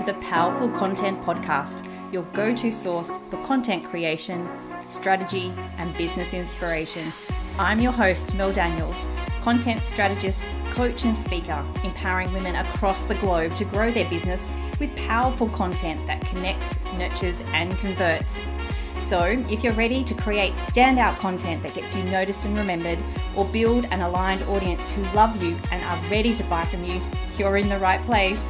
the Powerful Content Podcast, your go-to source for content creation, strategy, and business inspiration. I'm your host, Mel Daniels, content strategist, coach and speaker, empowering women across the globe to grow their business with powerful content that connects, nurtures, and converts. So if you're ready to create standout content that gets you noticed and remembered, or build an aligned audience who love you and are ready to buy from you, you're in the right place.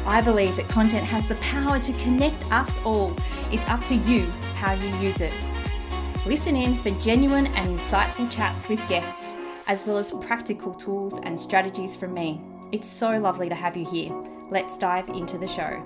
I believe that content has the power to connect us all. It's up to you how you use it. Listen in for genuine and insightful chats with guests, as well as practical tools and strategies from me. It's so lovely to have you here. Let's dive into the show.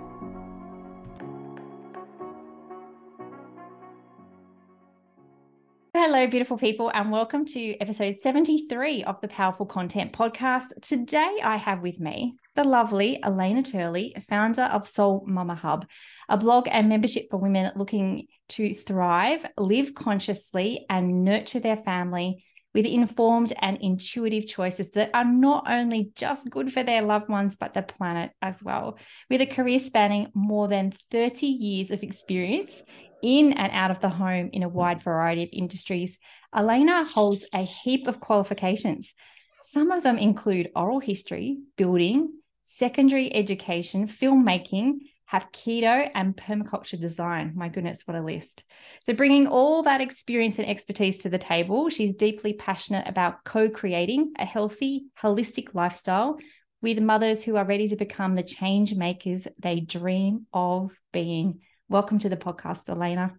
Hello, beautiful people, and welcome to episode 73 of the Powerful Content Podcast. Today, I have with me the lovely Alena Turley, founder of Soul Mama Hub, a blog and membership for women looking to thrive, live consciously, and nurture their family with informed and intuitive choices that are not only just good for their loved ones, but the planet as well. With a career spanning more than 30 years of experience in and out of the home in a wide variety of industries, Alena holds a heap of qualifications. Some of them include oral history, building, secondary education, filmmaking, have keto and permaculture design. My goodness, what a list. So bringing all that experience and expertise to the table, she's deeply passionate about co-creating a healthy, holistic lifestyle with mothers who are ready to become the change makers they dream of being. Welcome to the podcast, Alena.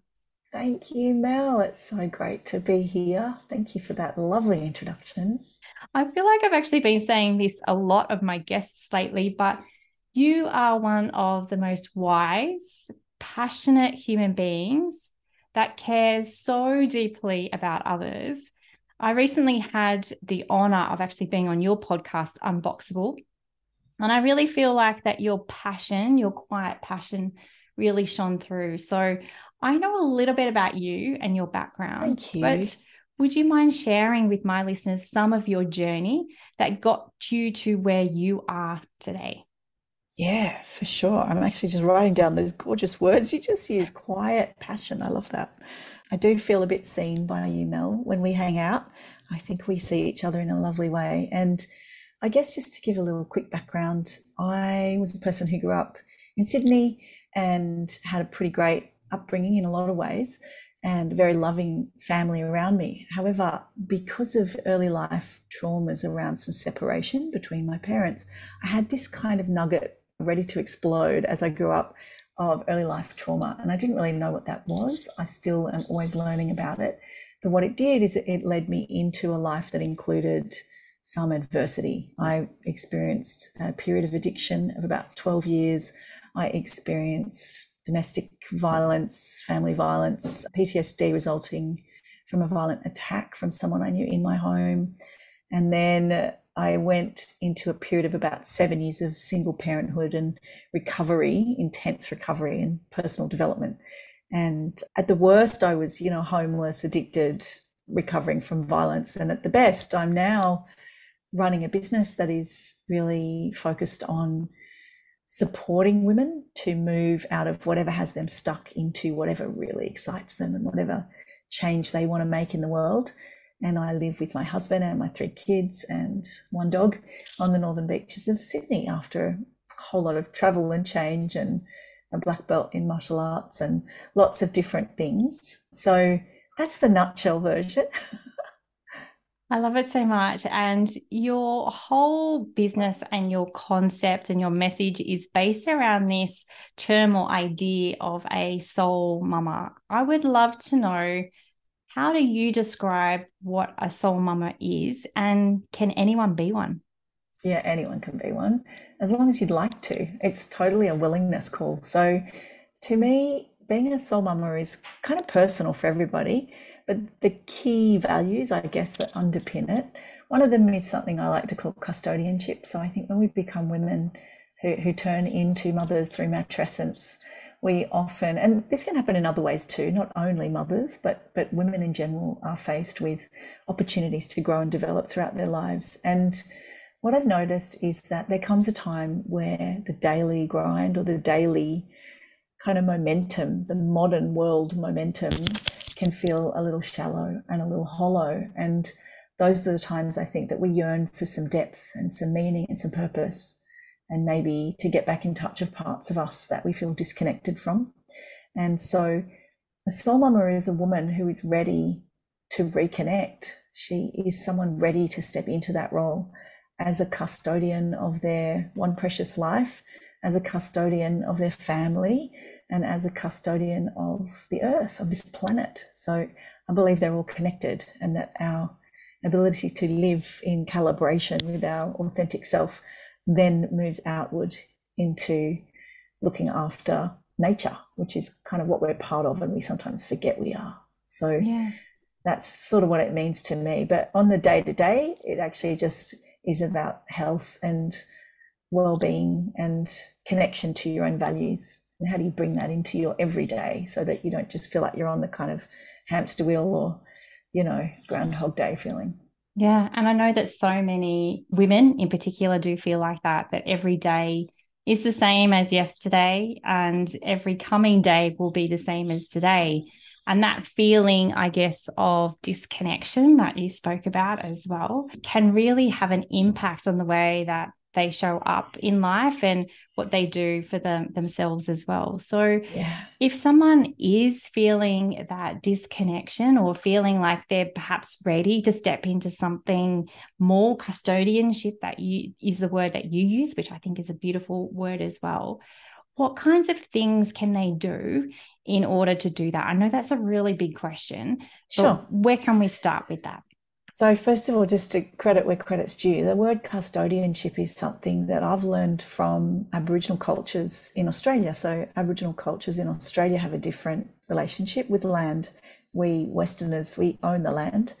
Thank you, Mel. It's so great to be here. Thank you for that lovely introduction. I feel like I've actually been saying this a lot of my guests lately, but you are one of the most wise, passionate human beings that cares so deeply about others. I recently had the honor of actually being on your podcast, Unboxable, and I really feel like that your passion, your quiet passion, really shone through. So I know a little bit about you and your background. Thank you. But would you mind sharing with my listeners some of your journey that got you to where you are today? Yeah, for sure. I'm actually just writing down those gorgeous words you just used. Quiet passion. I love that. I do feel a bit seen by you, Mel, when we hang out. I think we see each other in a lovely way. And I guess just to give a little quick background, I was a person who grew up in Sydney and had a pretty great upbringing in a lot of ways and a very loving family around me. However, because of early life traumas around some separation between my parents, I had this kind of nugget ready to explode as I grew up of early life trauma. And I didn't really know what that was. I still am always learning about it. But what it did is it led me into a life that included some adversity. I experienced a period of addiction of about 12 years. I experienced domestic violence, family violence, PTSD resulting from a violent attack from someone I knew in my home. And then I went into a period of about 7 years of single parenthood and recovery, intense recovery and personal development. And at the worst, I was, homeless, addicted, recovering from violence. And at the best, I'm now running a business that is really focused on supporting women to move out of whatever has them stuck into whatever really excites them and whatever change they want to make in the world. And I live with my husband and my 3 kids and 1 dog on the northern beaches of Sydney after a whole lot of travel and change and a black belt in martial arts and lots of different things. So that's the nutshell version. I love it so much. And your whole business and your concept and your message is based around this term or idea of a soul mama. I would love to know, how do you describe what a soul mama is, and can anyone be one? Yeah, anyone can be one, as long as you'd like to. It's totally a willingness call. So to me, being a soul mama is kind of personal for everybody. But the key values, I guess, that underpin it, one of them is something I like to call custodianship. So I think when we become women who turn into mothers through matrescence, we often, and this can happen in other ways too, not only mothers, but women in general are faced with opportunities to grow and develop throughout their lives. And what I've noticed is that there comes a time where the daily grind or the daily kind of momentum, the modern world momentum, can feel a little shallow and a little hollow. And those are the times I think that we yearn for some depth and some meaning and some purpose, and maybe to get back in touch with parts of us that we feel disconnected from. And so a soul mama is a woman who is ready to reconnect. She is someone ready to step into that role as a custodian of their one precious life, as a custodian of their family, and as a custodian of the earth, of this planet. So I believe they're all connected, and that our ability to live in calibration with our authentic self then moves outward into looking after nature, which is kind of what we're part of and we sometimes forget we are. So that's sort of what it means to me. But on the day-to-day, it actually just is about health and well-being and connection to your own values. And how do you bring that into your everyday so that you don't just feel like you're on the kind of hamster wheel or, you know, Groundhog Day feeling. Yeah. And I know that so many women in particular do feel like that every day is the same as yesterday, and every coming day will be the same as today. And that feeling, I guess, of disconnection that you spoke about as well can really have an impact on the way that they show up in life and what they do for themselves as well. So if someone is feeling that disconnection or feeling like they're perhaps ready to step into something more, custodianship, is the word that you use, which I think is a beautiful word as well. What kinds of things can they do in order to do that? I know that's a really big question. Sure. Where can we start with that? So first of all, just to credit where credit's due, the word custodianship is something that I've learned from Aboriginal cultures in Australia. So Aboriginal cultures in Australia have a different relationship with land. We Westerners, we own the land.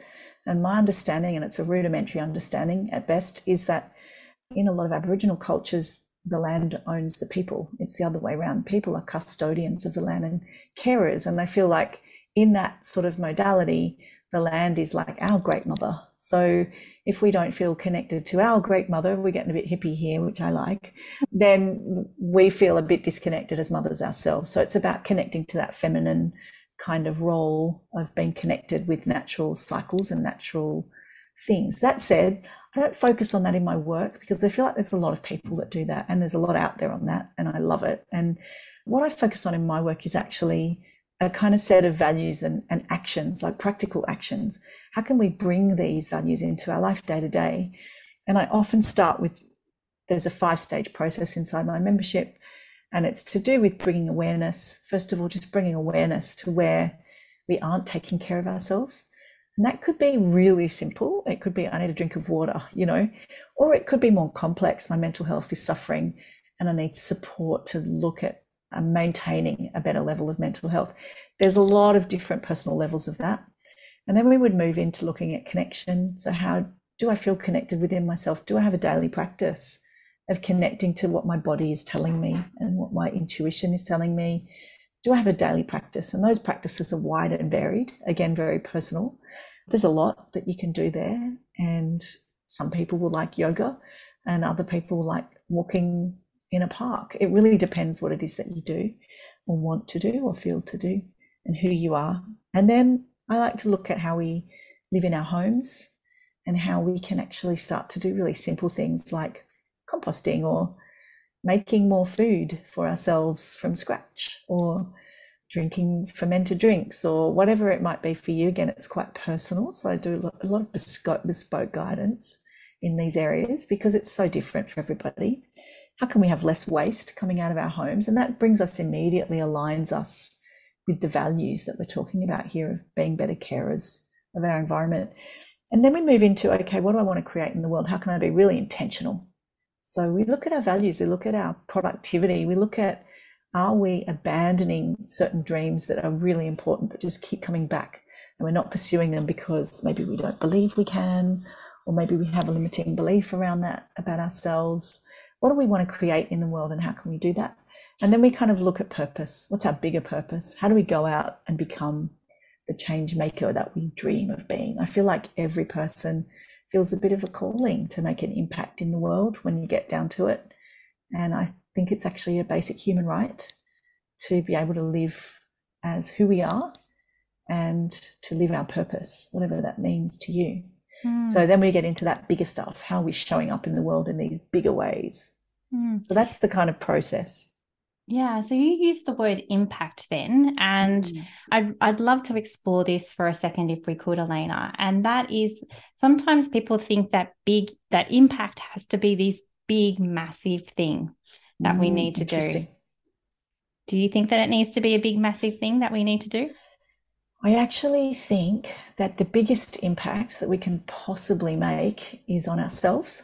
And my understanding, and it's a rudimentary understanding at best, is that in a lot of Aboriginal cultures, the land owns the people. It's the other way around. People are custodians of the land and carers. And I feel like in that sort of modality, the land is like our great mother. So if we don't feel connected to our great mother, we're getting a bit hippie here, which I like, then we feel a bit disconnected as mothers ourselves. So it's about connecting to that feminine kind of role of being connected with natural cycles and natural things. That said, I don't focus on that in my work because I feel like there's a lot of people that do that, and there's a lot out there on that, and I love it. And what I focus on in my work is actually a kind of set of values and actions, like practical actions. How can we bring these values into our life day to day? And I often start with, there's a 5-stage process inside my membership, and it's to do with bringing awareness. First of all, just bringing awareness to where we aren't taking care of ourselves. And that could be really simple. It could be, I need a drink of water, you know, or it could be more complex. My mental health is suffering and I need support to look at maintaining a better level of mental health. There's a lot of different personal levels of that. And then we would move into looking at connection. So how do I feel connected within myself? Do I have a daily practice of connecting to what my body is telling me and what my intuition is telling me? Do I have a daily practice? And those practices are wide and varied, again, very personal. There's a lot that you can do there. And some people will like yoga and other people will like walking in a park. It really depends what it is that you do or want to do or feel to do and who you are. And then I like to look at how we live in our homes and how we can actually start to do really simple things like composting or making more food for ourselves from scratch, or drinking fermented drinks, or whatever it might be for you. Again, it's quite personal. So I do a lot of bespoke guidance in these areas because it's so different for everybody. How can we have less waste coming out of our homes? And that brings us, immediately aligns us with the values that we're talking about here of being better carers of our environment. And then we move into, okay, what do I want to create in the world? How can I be really intentional? So we look at our values, we look at our productivity, we look at, are we abandoning certain dreams that are really important that just keep coming back, and we're not pursuing them because maybe we don't believe we can, or maybe we have a limiting belief around that about ourselves. What do we want to create in the world and how can we do that? And then we kind of look at purpose. What's our bigger purpose? How do we go out and become the change maker that we dream of being? I feel like every person feels a bit of a calling to make an impact in the world when you get down to it. And I think it's actually a basic human right to be able to live as who we are and to live our purpose, whatever that means to you. So then we get into that bigger stuff. How are we showing up in the world in these bigger ways? So that's the kind of process. Yeah, so you use the word impact then, and I'd love to explore this for a second if we could, Alena. And that is, sometimes people think that impact has to be this big, massive thing that we need to do. Do you think that it needs to be a big, massive thing that we need to do? I actually think that the biggest impact that we can possibly make is on ourselves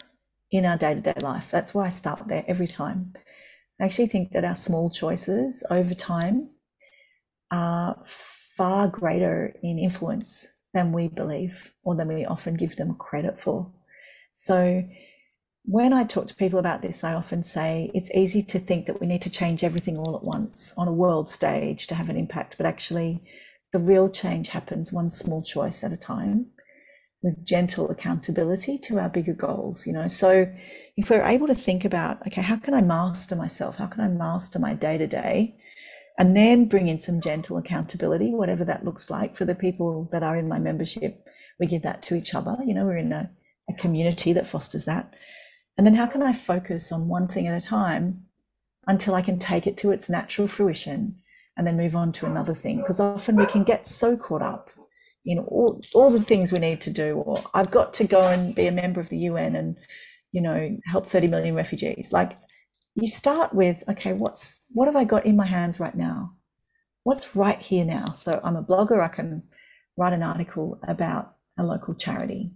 in our day-to-day life. That's why I start there every time. I actually think that our small choices over time are far greater in influence than we believe or than we often give them credit for. So when I talk to people about this, I often say it's easy to think that we need to change everything all at once on a world stage to have an impact, but actually the real change happens one small choice at a time with gentle accountability to our bigger goals, So if we're able to think about, okay, how can I master myself? How can I master my day-to-day? And then bring in some gentle accountability, whatever that looks like. For the people that are in my membership, we give that to each other. We're in a community that fosters that. And then how can I focus on one thing at a time until I can take it to its natural fruition and then move on to another thing? Because often we can get so caught up in all the things we need to do, or I've got to go and be a member of the UN and, help 30 million refugees. Like, you start with, okay, what have I got in my hands right now? What's right here now? So I'm a blogger. I can write an article about a local charity.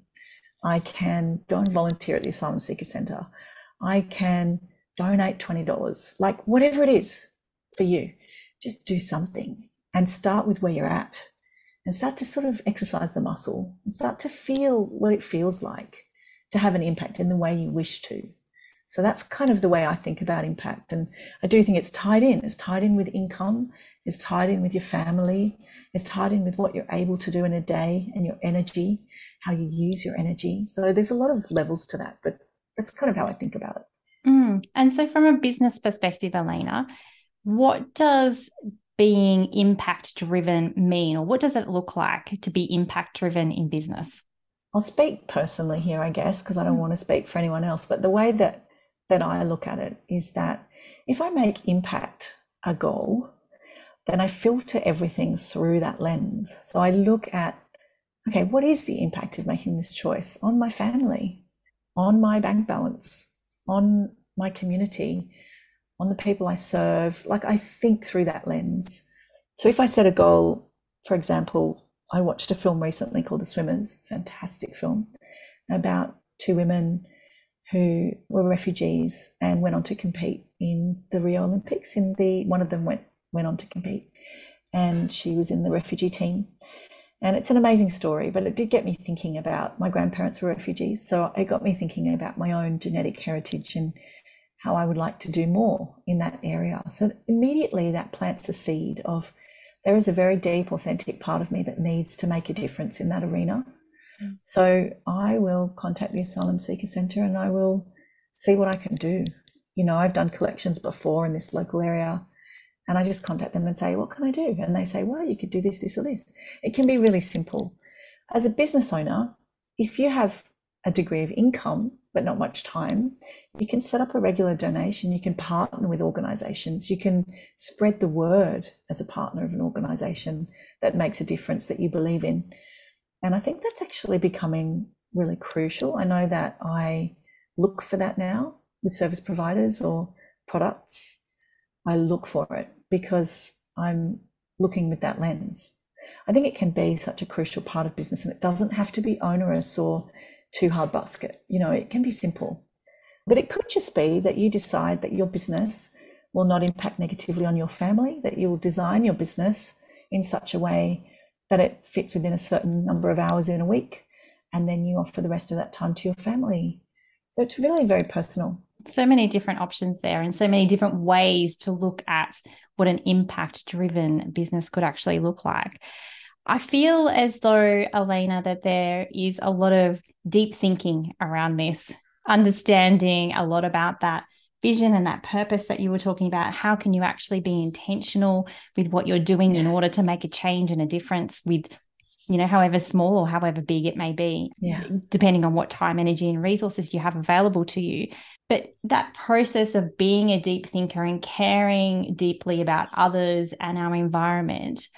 I can go and volunteer at the Asylum Seeker Centre. I can donate $20, like whatever it is for you, just do something and start with where you're at and start to sort of exercise the muscle and start to feel what it feels like to have an impact in the way you wish to. So that's kind of the way I think about impact. And I do think it's tied in. It's tied in with income. It's tied in with your family. It's tied in with what you're able to do in a day and your energy, how you use your energy. So there's a lot of levels to that, but that's kind of how I think about it. And so from a business perspective, Alena, what does being impact driven mean, or what does it look like to be impact driven in business? I'll speak personally here, I guess, because I don't want to speak for anyone else. But the way that I look at it is that if I make impact a goal, then I filter everything through that lens. So I look at, okay, what is the impact of making this choice on my family, on my bank balance, on my community, on the people I serve? Like, I think through that lens. So if I set a goal, for example, I watched a film recently called The Swimmers, fantastic film, about two women who were refugees and went on to compete in the Rio Olympics. One of them went on to compete, and she was in the refugee team. And it's an amazing story, but it did get me thinking about, my grandparents were refugees, so it got me thinking about my own genetic heritage and how I would like to do more in that area. So immediately that plants a seed of, there is a very deep, authentic part of me that needs to make a difference in that arena. So I will contact the Asylum Seeker Centre and I will see what I can do. I've done collections before in this local area, and I just contact them and say, what can I do? And they say, well, you could do this, this, or this. It can be really simple. As a business owner, if you have a degree of income, but not much time, you can set up a regular donation. You can partner with organizations. You can spread the word as a partner of an organization that makes a difference that you believe in. And I think that's actually becoming really crucial. I know that I look for that now with service providers or products. I look for it because I'm looking with that lens. I think it can be such a crucial part of business, and it doesn't have to be onerous or too hard basket. It can be simple, but it could just be that you decide that your business will not impact negatively on your family, that you will design your business in such a way that it fits within a certain number of hours in a week, and then you offer the rest of that time to your family. So it's really very personal. So many different options there, and so many different ways to look at what an impact driven business could actually look like. I feel as though, Alena, that there is a lot of deep thinking around this, understanding a lot about that vision and that purpose that you were talking about. How can you actually be intentional with what you're doing in Yeah. order to make a change and a difference with, however small or however big it may be, Yeah. depending on what time, energy, and resources you have available to you. But that process of being a deep thinker and caring deeply about others and our environment,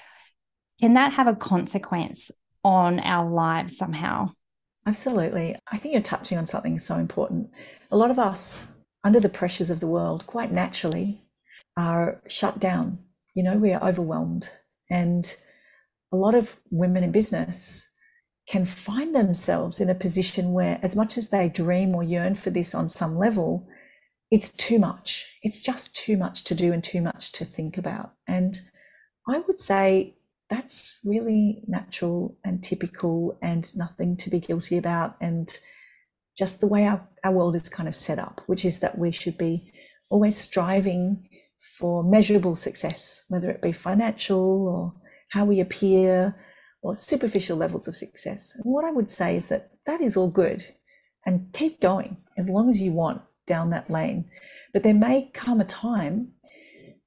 can that have a consequence on our lives somehow? Absolutely. I think you're touching on something so important. A lot of us, under the pressures of the world, quite naturally are shut down. We are overwhelmed. And a lot of women in business can find themselves in a position where, as much as they dream or yearn for this on some level, it's too much. It's just too much to do and too much to think about. And I would say that's really natural and typical and nothing to be guilty about. And just the way our world is kind of set up, which is that we should be always striving for measurable success, whether it be financial or how we appear or superficial levels of success. And what I would say is that that is all good and keep going as long as you want down that lane. But there may come a time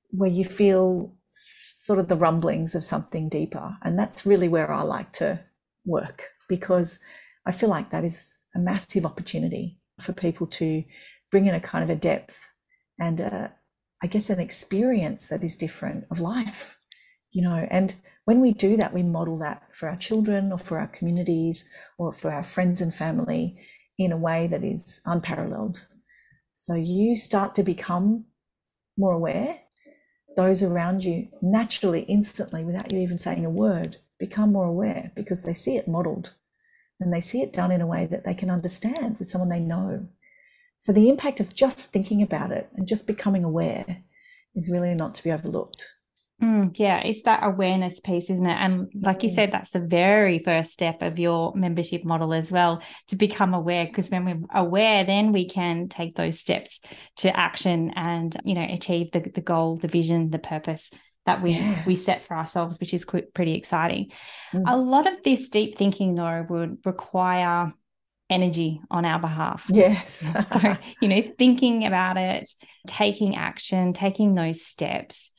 where you feel sort of the rumblings of something deeper. And that's really where I like to work, because I feel like that is a massive opportunity for people to bring in a kind of a depth and I guess an experience that is different of life, and when we do that, we model that for our children or for our communities or for our friends and family in a way that is unparalleled. So you start to become more aware. Those around you naturally, instantly, without you even saying a word, become more aware because they see it modeled and they see it done in a way that they can understand with someone they know. So the impact of just thinking about it and just becoming aware is really not to be overlooked. Yeah, it's that awareness piece, isn't it? And like you said, that's the very first step of your membership model as well, to become aware, because when we're aware, then we can take those steps to action and, achieve the goal, the vision, the purpose that we set for ourselves, which is pretty exciting. A lot of this deep thinking, though, would require energy on our behalf. Yes. So, thinking about it, taking action, taking those steps.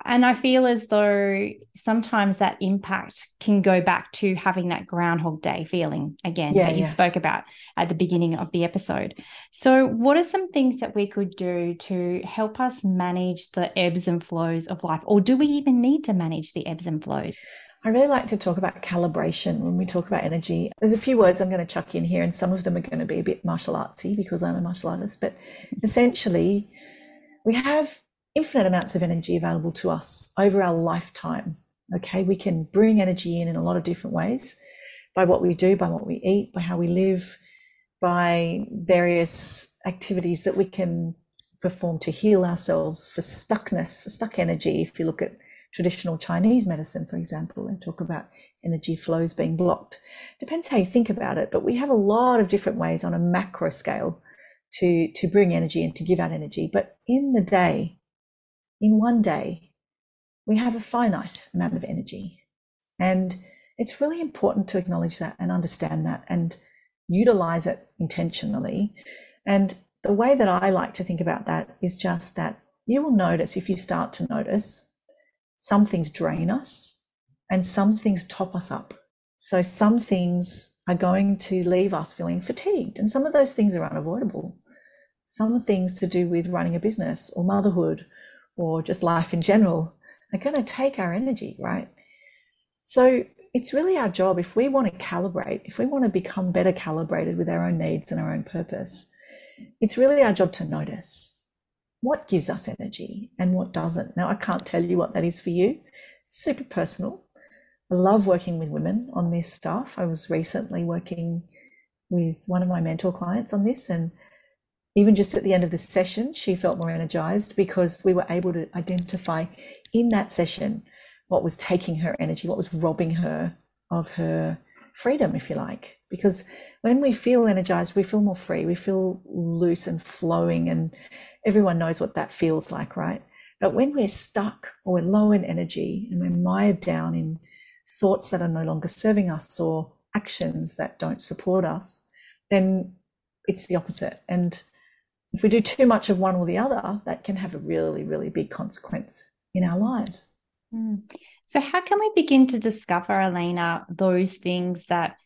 And I feel as though sometimes that impact can go back to having that Groundhog Day feeling again that you spoke about at the beginning of the episode. So what are some things that we could do to help us manage the ebbs and flows of life? Or do we even need to manage the ebbs and flows? I really like to talk about calibration when we talk about energy. There's a few words I'm going to chuck in here, and some of them are going to be a bit martial artsy because I'm a martial artist. But essentially, we have infinite amounts of energy available to us over our lifetime. Okay, we can bring energy in a lot of different ways, by what we do, by what we eat, by how we live, by various activities that we can perform to heal ourselves for stuckness, for stuck energy. If you look at traditional Chinese medicine, for example, and talk about energy flows being blocked. Depends how you think about it, but we have a lot of different ways on a macro scale to bring energy and to give out energy. But in the day, in one day, we have a finite amount of energy. And it's really important to acknowledge that and understand that and utilize it intentionally. And the way that I like to think about that is just that you will notice, if you start to notice, some things drain us and some things top us up. So some things are going to leave us feeling fatigued, and some of those things are unavoidable. Some things to do with running a business or motherhood or just life in general are going to take our energy, right? So it's really our job, if we want to calibrate, if we want to become better calibrated with our own needs and our own purpose, it's really our job to notice what gives us energy and what doesn't. Now, I can't tell you what that is for you. It's super personal. I love working with women on this stuff. I was recently working with one of my mentor clients on this, and even just at the end of the session, she felt more energized because we were able to identify in that session what was taking her energy, what was robbing her of her freedom, if you like. Because when we feel energized, we feel more free, we feel loose and flowing, and everyone knows what that feels like, right? But when we're stuck or we're low in energy and we're mired down in thoughts that are no longer serving us or actions that don't support us, then it's the opposite. And if we do too much of one or the other, that can have a really, really big consequence in our lives. So how can we begin to discover, Alena, those things that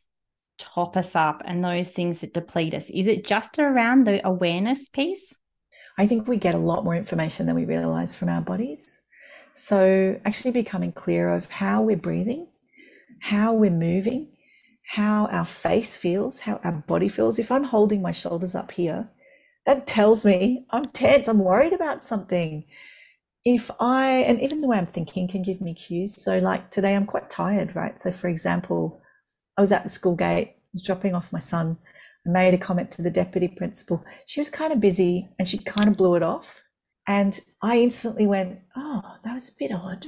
top us up and those things that deplete us? Is it just around the awareness piece? I think we get a lot more information than we realize from our bodies. So actually becoming clear of how we're breathing, how we're moving, how our face feels, how our body feels. If I'm holding my shoulders up here, that tells me I'm tense, I'm worried about something. And even the way I'm thinking can give me cues. So like today I'm quite tired, right? So for example, I was at the school gate, was dropping off my son. I made a comment to the deputy principal. She was kind of busy and she kind of blew it off. And I instantly went, oh, that was a bit odd.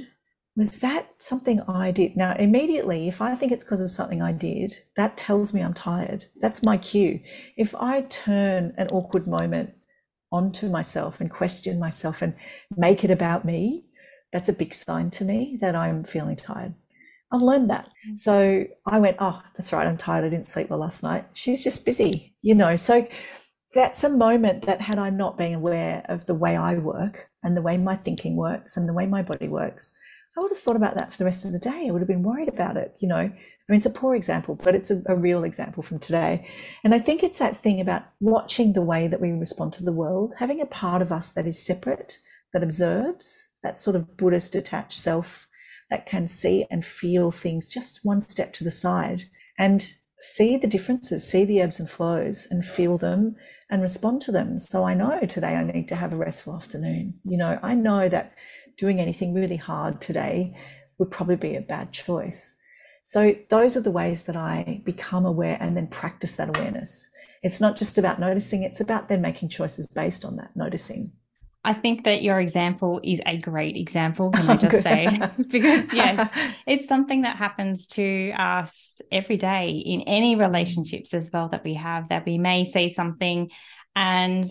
Was that something I did? Now, immediately, if I think it's because of something I did, that tells me I'm tired. That's my cue. If I turn an awkward moment onto myself and question myself and make it about me, that's a big sign to me that I'm feeling tired. I've learned that. So I went, oh, that's right, I'm tired. I didn't sleep well last night. She's just busy, So that's a moment that had I not been aware of the way I work and the way my thinking works and the way my body works, I would have thought about that for the rest of the day. I would have been worried about it, I mean, it's a poor example, but it's a real example from today. And I think it's that thing about watching the way that we respond to the world, having a part of us that is separate, that observes, that sort of Buddhist detached self that can see and feel things just one step to the side and see the differences, see the ebbs and flows and feel them and respond to them. So I know today I need to have a restful afternoon. I know that doing anything really hard today would probably be a bad choice. So those are the ways that I become aware and then practice that awareness. It's not just about noticing, it's about then making choices based on that noticing. I think that your example is a great example, can I just say? Because, yes, it's something that happens to us every day in any relationships as well that we have, that we may say something and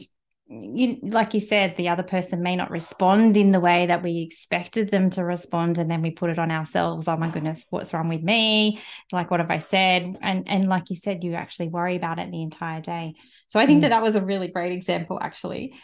like you said, the other person may not respond in the way that we expected them to respond, and then we put it on ourselves. Oh my goodness, what's wrong with me? Like, what have I said? And like you said, you actually worry about it the entire day. So I think that was a really great example, actually.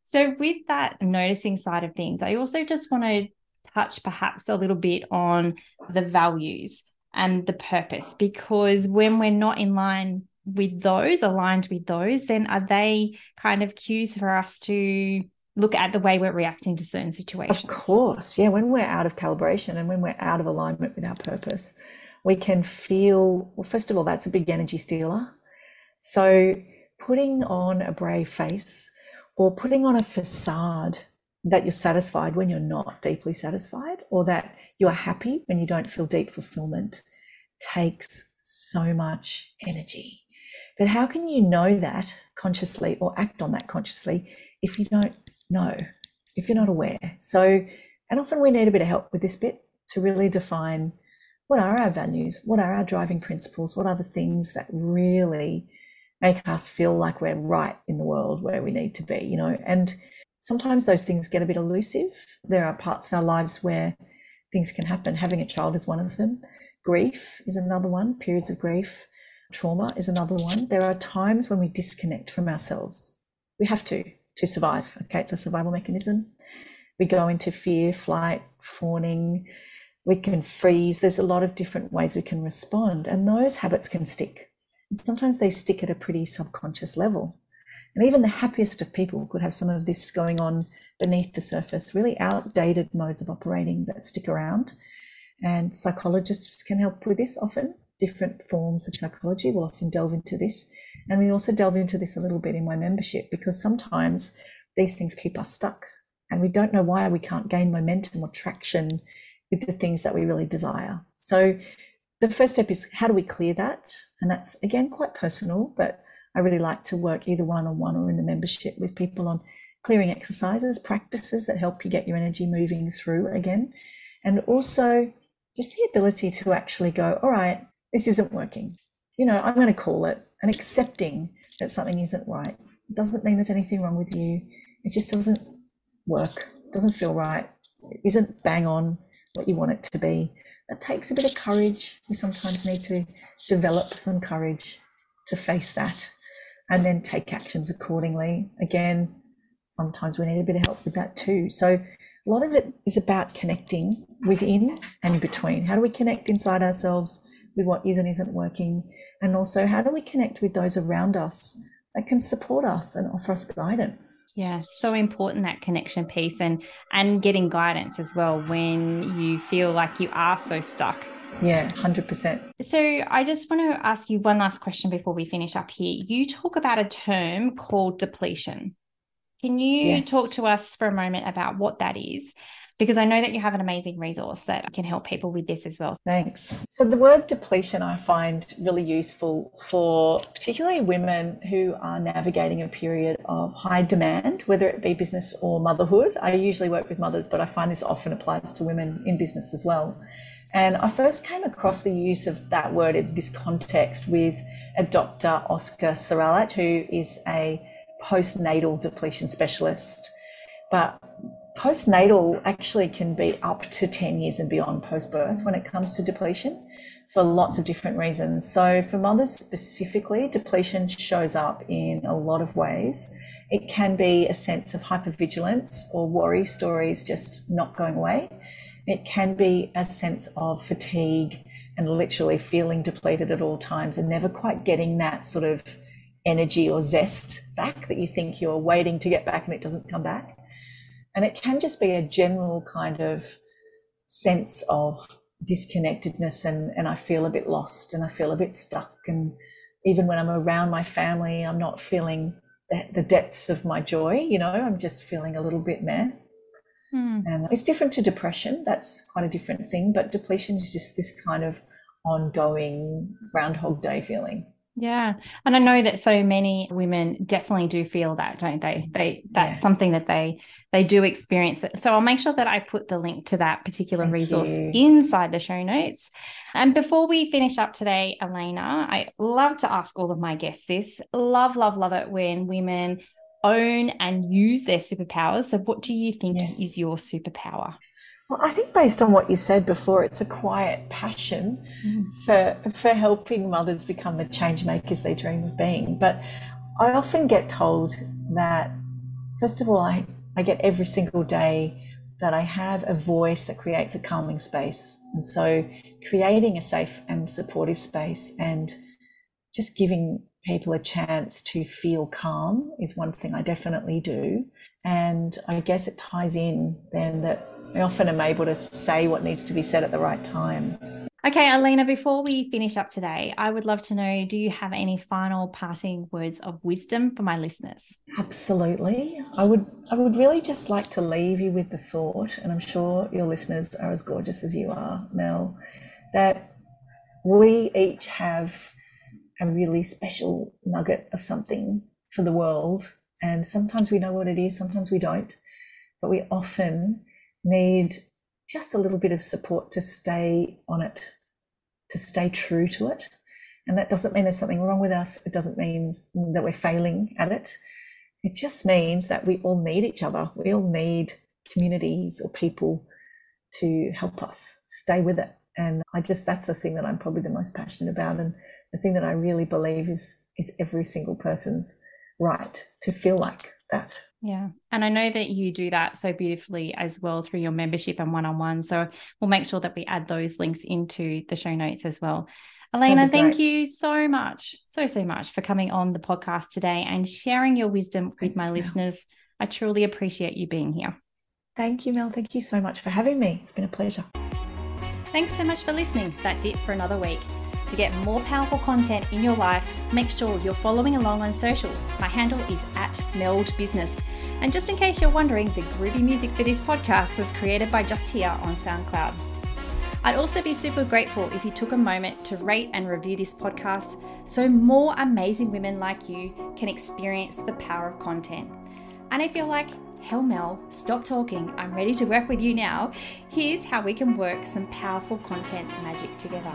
So with that noticing side of things, I also just want to touch perhaps a little bit on the values and the purpose, because when we're not aligned with those, then are they kind of cues for us to look at the way we're reacting to certain situations? Of course. Yeah. When we're out of calibration and when we're out of alignment with our purpose, we can feel, well, first of all, that's a big energy stealer. So putting on a brave face or putting on a facade that you're satisfied when you're not deeply satisfied, or that you're happy when you don't feel deep fulfillment, takes so much energy. But how can you know that consciously or act on that consciously if you don't know, if you're not aware? So, and often we need a bit of help with this bit to really define what are our values, what are our driving principles, what are the things that really make us feel like we're right in the world where we need to be, and sometimes those things get a bit elusive. There are parts of our lives where things can happen. Having a child is one of them. Grief is another one, periods of grief. Trauma is another one. There are times when we disconnect from ourselves. We have to survive. Okay, it's a survival mechanism. We go into fear, flight, fawning. We can freeze. There's a lot of different ways we can respond, and those habits can stick. And sometimes they stick at a pretty subconscious level. And even the happiest of people could have some of this going on beneath the surface, really outdated modes of operating that stick around. And psychologists can help with this often. Different forms of psychology will often delve into this. And we also delve into this a little bit in my membership, because sometimes these things keep us stuck and we don't know why we can't gain momentum or traction with the things that we really desire. So the first step is, how do we clear that? And that's, again, quite personal, but I really like to work either one-on-one or in the membership with people on clearing exercises, practices that help you get your energy moving through again. And also just the ability to actually go, all right, this isn't working. I'm going to call it, and accepting that something isn't right. It doesn't mean there's anything wrong with you. It just doesn't work. It doesn't feel right. It isn't bang on what you want it to be. that takes a bit of courage. We sometimes need to develop some courage to face that and then take actions accordingly. Again, sometimes we need a bit of help with that too. So a lot of it is about connecting within and in between. How do we connect inside ourselves with what is and isn't working? And also, how do we connect with those around us that can support us and offer us guidance? Yeah, so important, that connection piece, and getting guidance as well when you feel like you are so stuck. Yeah, 100%. So I just want to ask you one last question before we finish up here. You talk about a term called depletion. Can you talk to us for a moment about what that is? Because I know that you have an amazing resource that can help people with this as well. Thanks. So the word depletion I find really useful for particularly women who are navigating a period of high demand, whether it be business or motherhood. I usually work with mothers, but I find this often applies to women in business as well. And I first came across the use of that word in this context with a Dr. Oscar Saralat, who is a postnatal depletion specialist. But postnatal actually can be up to 10 years and beyond post-birth when it comes to depletion for lots of different reasons. So for mothers specifically, depletion shows up in a lot of ways. It can be a sense of hypervigilance or worry stories just not going away. It can be a sense of fatigue and literally feeling depleted at all times and never quite getting that sort of energy or zest back that you think you're waiting to get back and it doesn't come back. And it can just be a general kind of sense of disconnectedness and I feel a bit lost and I feel a bit stuck. And even when I'm around my family, I'm not feeling the depths of my joy, you know, I'm just feeling a little bit meh. And it's different to depression. That's quite a different thing. But depletion is just this kind of ongoing Groundhog Day feeling. Yeah. And I know that so many women definitely do feel that, don't they? That's something that they do experience. So I'll make sure that I put the link to that particular resource inside the show notes. And before we finish up today, Alena, I love to ask all of my guests this. Love it when women own and use their superpowers. So what do you think is your superpower? Well, I think based on what you said before, it's a quiet passion for helping mothers become the change makers they dream of being. But I often get told that, first of all, I get every single day that I have a voice that creates a calming space. And so creating a safe and supportive space and just giving people a chance to feel calm is one thing I definitely do. And I guess it ties in then that I often am able to say what needs to be said at the right time. Okay, Alena, before we finish up today, I would love to know, do you have any final parting words of wisdom for my listeners? Absolutely. I would really just like to leave you with the thought, and I'm sure your listeners are as gorgeous as you are, Mel, that we each have a really special nugget of something for the world. And sometimes we know what it is, sometimes we don't, but we often need just a little bit of support to stay on it, to stay true to it. And that doesn't mean there's something wrong with us. It doesn't mean that we're failing at it. It just means that we all need each other. We all need communities or people to help us stay with it. And that's the thing that I'm probably the most passionate about. And the thing that I really believe is every single person's right to feel like that. Yeah. And I know that you do that so beautifully as well through your membership and one-on-one. So we'll make sure that we add those links into the show notes as well. Alena, thank you so much, so much for coming on the podcast today and sharing your wisdom with my listeners. I truly appreciate you being here. Thank you, Mel. Thank you so much for having me. It's been a pleasure. Thanks so much for listening. That's it for another week. To get more powerful content in your life, make sure you're following along on socials. My handle is @meldbusiness. And just in case you're wondering, the groovy music for this podcast was created by Just Here on SoundCloud. I'd also be super grateful if you took a moment to rate and review this podcast so more amazing women like you can experience the power of content. And if you're like, hell Mel, stop talking, I'm ready to work with you now, here's how we can work some powerful content magic together.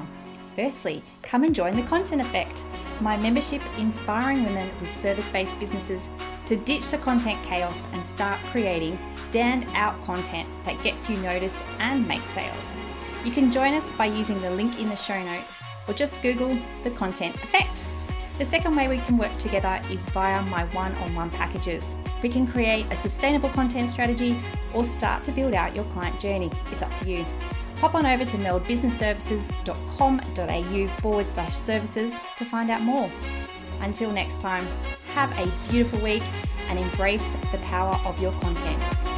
Firstly, come and join the Content Effect, my membership inspiring women with service-based businesses to ditch the content chaos and start creating stand-out content that gets you noticed and makes sales. You can join us by using the link in the show notes or just Google the content effect. The second way we can work together is via my one-on-one packages. We can create a sustainable content strategy or start to build out your client journey. It's up to you. Hop on over to meldbusinessservices.com.au/services to find out more. Until next time, have a beautiful week and embrace the power of your content.